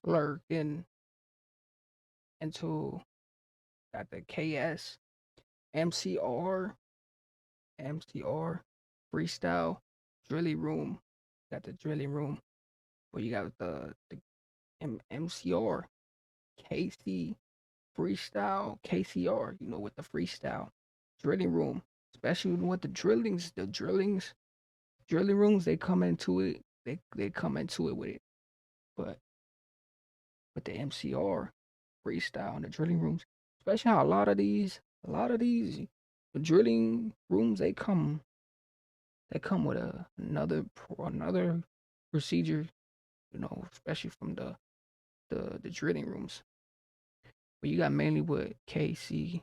lurking into got the KS, MCR, MCR, freestyle, drilling room. Got the drilling room. But you got the MCR, KC, freestyle, KCR, with the freestyle. Drilling room. Especially with drilling rooms, they come into it. They come into it with it. But with the MCR, freestyle and the drilling rooms, especially how a lot of these the drilling rooms they come with another procedure, especially from the drilling rooms. But you got mainly with KC,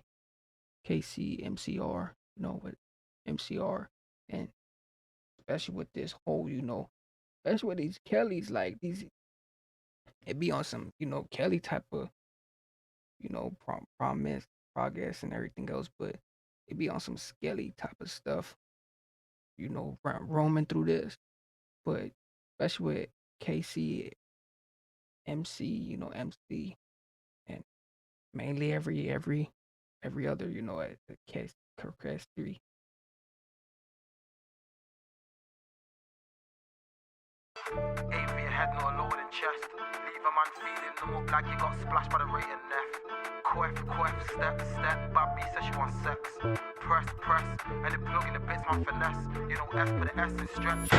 MCR, with MCR, and especially with this whole, especially with these Kellys, like these, it be on some, Kelly type of, promise, progress, and everything else, but it be on some skelly type of stuff, roaming through this. But especially with KC, MC, MC, and mainly every other, at the case, case 3. Aim for your head, not lower than chest. Leave a man feeling no more like you got splashed by the rate and F. Quef, step. Bobby says she wants sex. Press, and the plug in the bits, my finesse. F for the S and stretch.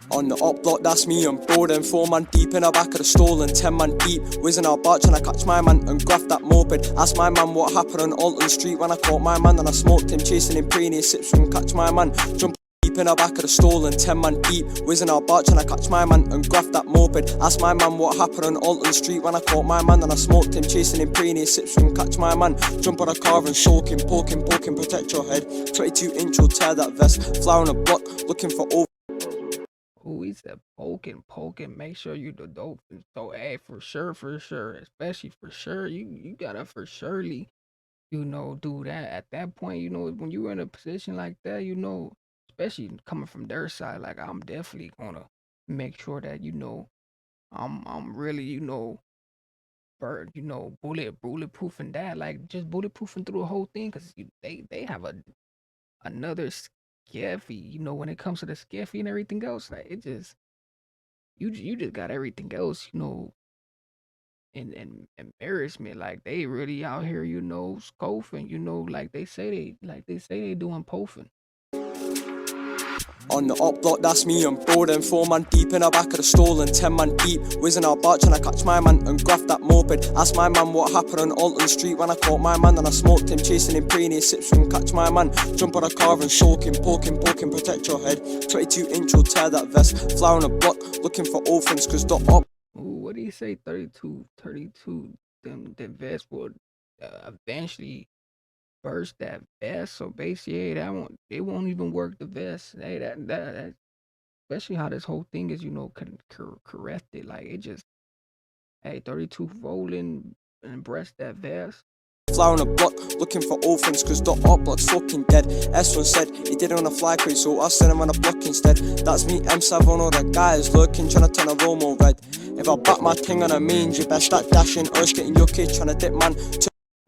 On the up block, that's me and bro, then 4 man deep in the back of the stall and 10 man deep. Whizzing our bar trying to catch my man and graft that moped. Ask my man what happened on Alton Street when I caught my man and I smoked him, chasing him, praying he sips and catch my man. Jump deep in the back of the stall and 10 man deep. Whizzing our bar trying to catch my man and graft that moped. Ask my man what happened on Alton Street when I caught my man and I smoked him, chasing him, praying he sips and catch my man. Jump on a car and soak him, poking, protect your head. 22-inch will tear that vest. Fly on a block, looking for over. Oh, he said poking. Make sure you the dolphin. So, hey, for sure, especially for sure, you gotta for surely, do that. At that point, when you're in a position like that, especially coming from their side, like I'm definitely gonna make sure that I'm really bird, bulletproofing that, like just bulletproofing through the whole thing, because they have another scaffy, when it comes to the scaffy and everything else, like it just you just got everything else, in embarrassment. Like they really out here, scoping, like they say they doing pofing. On the up block, that's me and bro, then 4 man deep in the back of the stall and 10 man deep. Whizzing our bar trying to catch my man and graft that moped. Ask my man what happened on Alton Street when I caught my man and I smoked him, chasing him, praying he sips and catch my man. Jump on a car and soak him, poking, protect your head. 22-inch will tear that vest. Fly on a block, looking for orphans, cause the up. Ooh, what do you say? 32. The vest will eventually burst that vest. So basically, that won't it won't even work the vest. Hey, that especially how this whole thing is, corrected. Like it just, hey, 32 rolling and breast that vest. Fly on a block, looking for orphans, cause the up block's fucking dead. S1 said he didn't want to fly quick, so I sent him on a block instead. That's me, M7, all the guys lurking, trying to turn a Romo red. If I back my thing on a mange, you best start dashing, or it's getting your kid trying to dip man.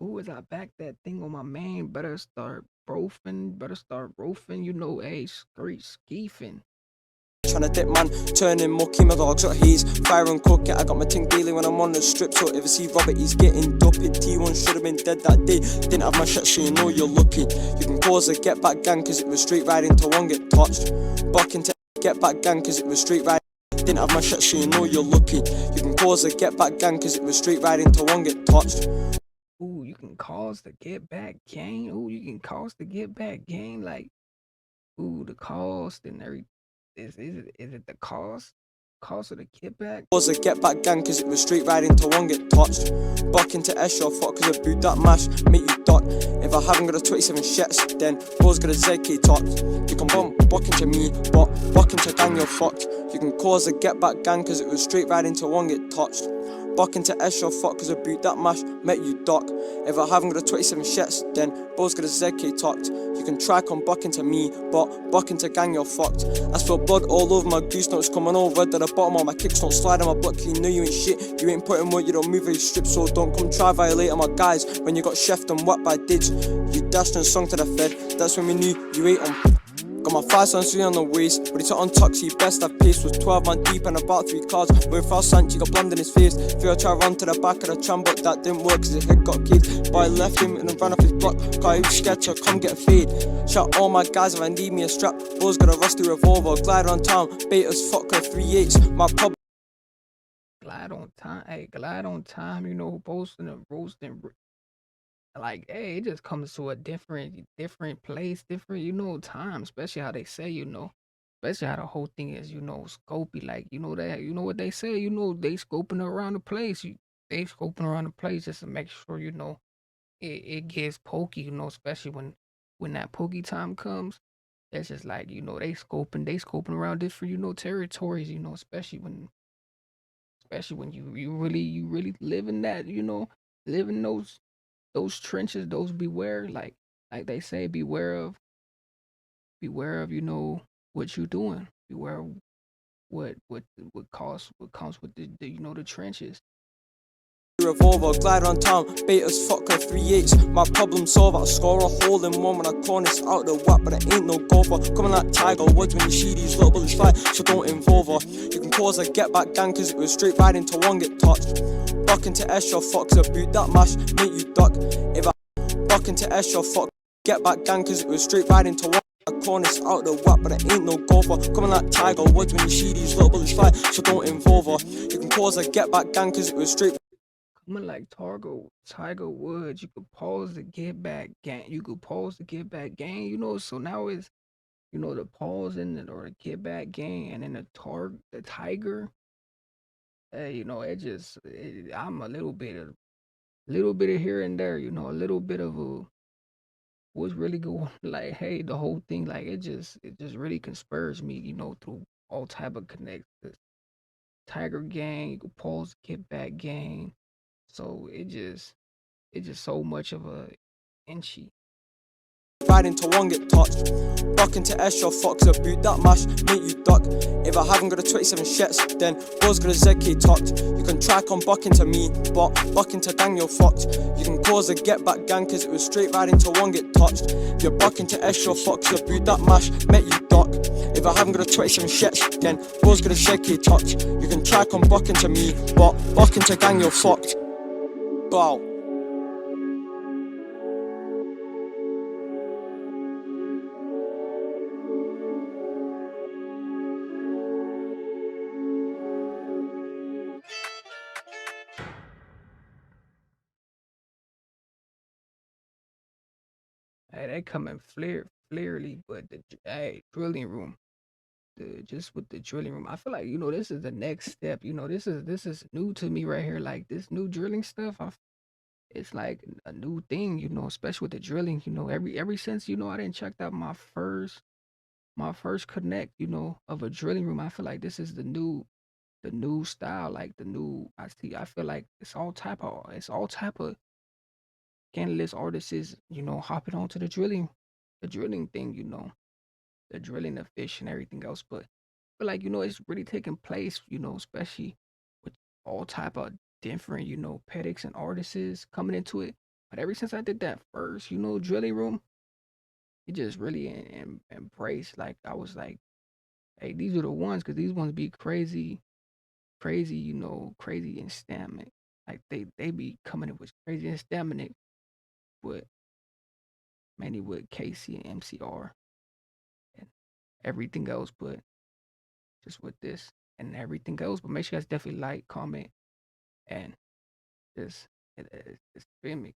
Ooh, as I back that thing on my main, better start roofing, hey, straight skeefing. Trying to dip man, turning mucky, my dogs got he's fire and cook it. I got my ting daily when I'm on the strip, so if I see Robert he's getting dopey. T1 should have been dead that day, didn't have my shit, so you know you're lucky. You can pause a get back gang cause it was straight riding to one get touched. Back into get back gang cause it was straight riding. Didn't have my shit, so you know you're lucky. You can pause a get back gang cause it was straight riding to one get touched. Ooh, you can cause the get back gang. Ooh, you can cause the get back gang. Like, ooh, the cost and everything. Is it the cost? Cost of the get back? Was a get back gang cause it was straight riding to one get touched. Back into Eshaw, fuck cause I boot that mash, make you duck. If I haven't got a 27 shits, then bro's got a ZK touch. You can bump back into me, but back into gang you're fucked. You can cause a get back gang cause it was straight riding to one get touched. buck into S, your fuck, cause I boot that mash, met you doc. If I haven't got a 27 shits, then bro's got a ZK tucked. You can try come buck into me, but buck into gang, you're fucked. I spill blood all over my goose notes, coming all red at the bottom of my kicks, don't slide on my block, you know you ain't shit. You ain't putting what you don't move very strip, so don't come try violate on my guys when you got chefed and whacked by dids. You dashed and sung to the fed, that's when we knew you ate on. Got my 5 sons 3 on the waist, but he took on Tuxie, best I've paced. Was 12 man deep and about 3 cars. With fast Sanchi got blonde in his face. Fear I try run to the back of the tram, but that didn't work cause his head got caved. But I left him and ran off his block, cause he was scared to come get a fade. Shout all my guys if I need me a strap. Bro's got a rusty revolver, glide on town, bait as fuck her 3/8. My pub Glide on time, hey, glide on time, you know, boasting and roasting. Like, hey, it just comes to a different place, different, time, especially how they say, especially how the whole thing is, scopy. Like, that, you know what they say, they scoping around the place. They scoping around the place just to make sure, it gets pokey, especially when that pokey time comes. It's just like, they scoping around different, territories, especially when you really live in that, live in those trenches, those beware, like they say, beware of, what you doing. Beware of what comes with the trenches. revolver, glide on town, bait as fuck her 3/8. My problem solved, I score a hole in one when I corners out the whack, but I ain't no golfer. Coming like Tiger Woods when you see these little bullets fly, so don't involve her. You can cause a get back gang cause it was straight riding to one get touched. Buck into S, your fucks a boot that mash, make you duck. If I buck into S, your fuck, get back gang cause it was straight riding to one. Corners out the whack, but I ain't no golfer. Coming like Tiger Woods when you see these little bullets fly, so don't involve her. You can cause a get back gang cause it was straight. Coming like Tiger Woods, you could pause the get back gang. You could pause the get back gang, so now it's, the pause or the get back gang, and then the tiger. I'm a little bit of here and there, a little bit of a what's really going like, hey, the whole thing, like, it just really conspires me, through all type of connects. Tiger gang, you could pause the get back gang. So it's just so much of a inchy. Riding to one get touched. Buck into S, your fucks a boot that mash, make you duck. If I haven't got a 27 shits, then bro's got a ZK tucked. You can try come buck into me, but buck into gang, you're fucked. You can cause a get back gang cause it was straight riding to one get touched. If you're buck into S, your fucks a boot that mash, make you duck. If I haven't got a 27 shits, then bro's got a ZK tucked. You can try come buck into me, but buck into gang, you're fucked. Bow. Hey, they coming flearly, but drilling room. Just with the drilling room, I feel like, this is the next step. This is new to me right here. Like this new drilling stuff, it's like a new thing, especially with the drilling. Every since, I didn't check out my first connect, of a drilling room. I feel like this is the new style, like the new. I feel like it's all type of candidates, artists is, hopping onto the drilling thing, the drilling, the fish and everything else. But I feel like, it's really taking place, especially with all type of different, pedics and artists coming into it. But ever since I did that first, drilling room, it just really embraced. Like I was like, hey, these are the ones, because these ones be crazy, crazy, crazy and stamina. Like they be coming in with crazy and stamina, but mainly with Casey and MCR and everything else, but just with this and everything else. But make sure you guys definitely like, comment, and just feel me.